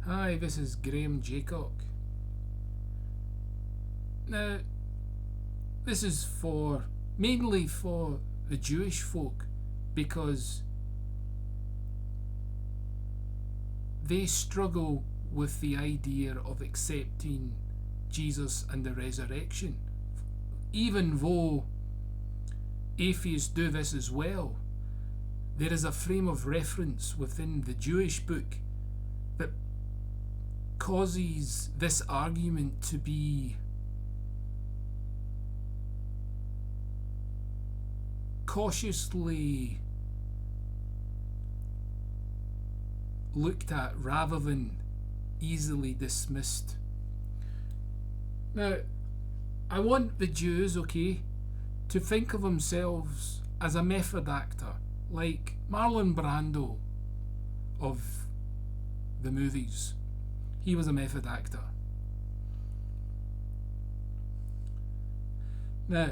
Hi, this is Graham Jeacocke. Now, this is mainly for the Jewish folk, because they struggle with the idea of accepting Jesus and the resurrection. Even though atheists do this as well, there is a frame of reference within the Jewish book that causes this argument to be cautiously looked at rather than easily dismissed. Now, I want the Jews, to think of themselves as a method actor, like Marlon Brando of the movies. He was a method actor. Now,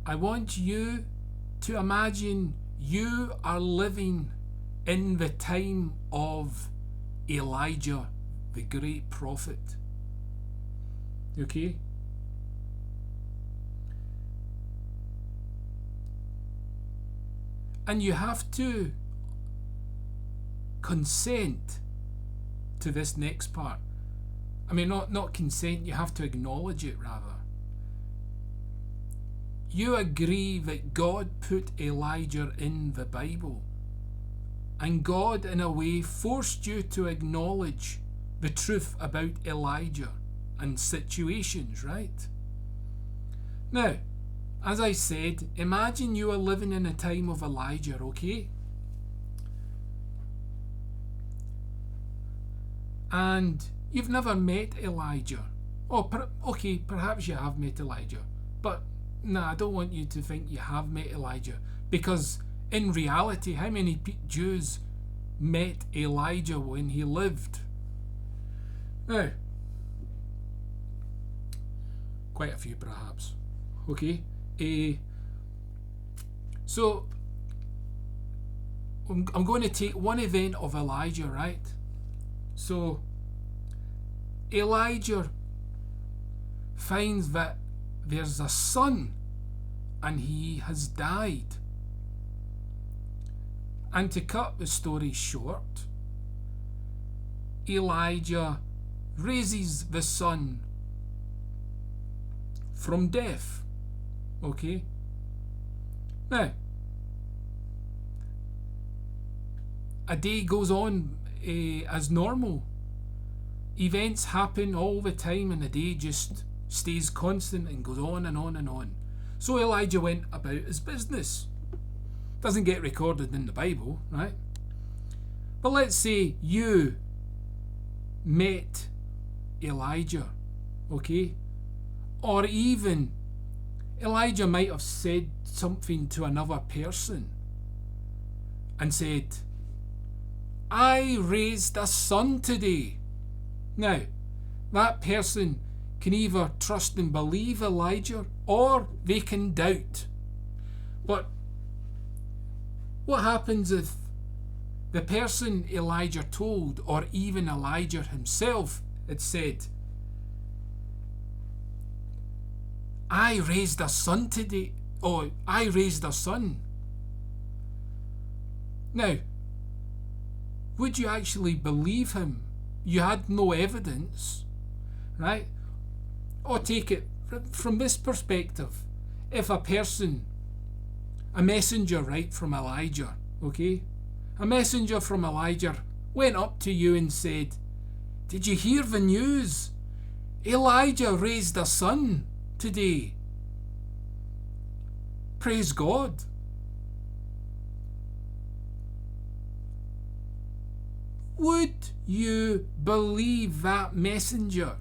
I want you to imagine you are living in the time of Elijah, the great prophet. Okay? And you have to consent to this next part. I mean, not consent, you have to acknowledge it rather. You agree that God put Elijah in the Bible, and God in a way forced you to acknowledge the truth about Elijah and situations, right? Now, as I said, imagine you are living in a time of Elijah, okay? And you've never met Elijah. Perhaps you have met Elijah, but I don't want you to think you have met Elijah, because in reality, how many Jews met Elijah when he lived? Now, quite a few perhaps. Okay? So, I'm going to take one event of Elijah, right? So, Elijah finds that there's a son and he has died. And to cut the story short, Elijah raises the son from death. Okay? Now, a day goes on as normal. Events happen all the time and the day just stays constant and goes on and on and on. So Elijah went about his business. Doesn't get recorded in the Bible, right? But let's say you met Elijah, okay? Or even Elijah might have said something to another person and said, I raised a son today. Now, that person can either trust and believe Elijah or they can doubt. But what happens if the person Elijah told, or even Elijah himself, had said, I raised a son today, or I raised a son? Now, would you actually believe him? You had no evidence, right? Or take it from this perspective. If a messenger, right, from Elijah, okay? A messenger from Elijah went up to you and said, did you hear the news? Elijah raised a son today. Praise God. Would you believe that messenger?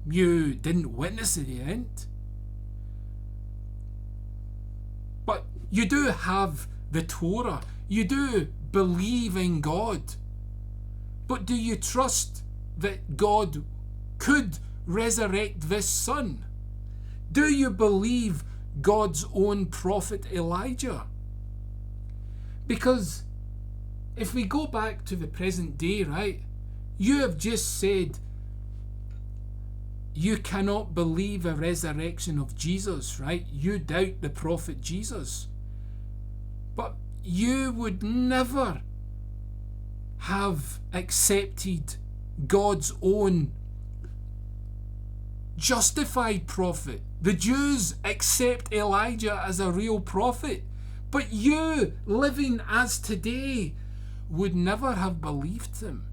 You didn't witness the event, but you do have the Torah. You do believe in God. But do you trust that God could resurrect this son? Do you believe God's own prophet Elijah. Because if we go back to the present day, right, you have just said you cannot believe a resurrection of Jesus, right? You doubt the prophet Jesus. But you would never have accepted God's own justified prophet. The Jews accept Elijah as a real prophet, but you, living as today, would never have believed him,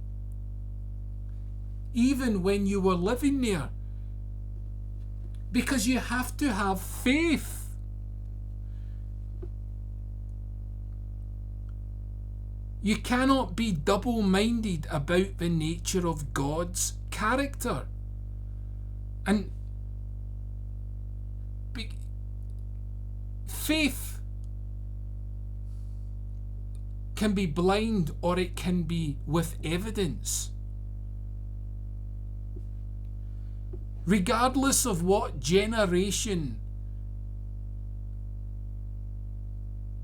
even when you were living there, because you have to have faith. You cannot be double-minded about the nature of God's character. And faith can be blind or it can be with evidence. Regardless of what generation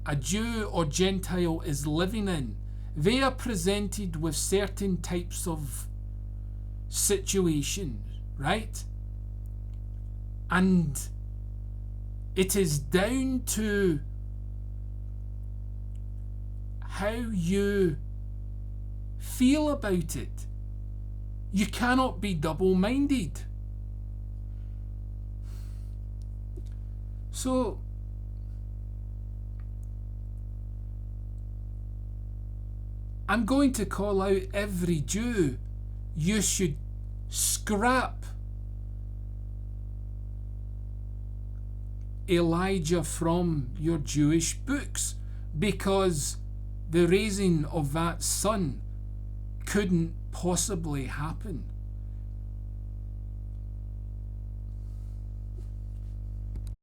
a Jew or Gentile is living in, they are presented with certain types of situations, right? And it is down to how you feel about it. You cannot be double-minded. So I'm going to call out every Jew. You should scrap Elijah from your Jewish books, because the raising of that son couldn't possibly happen.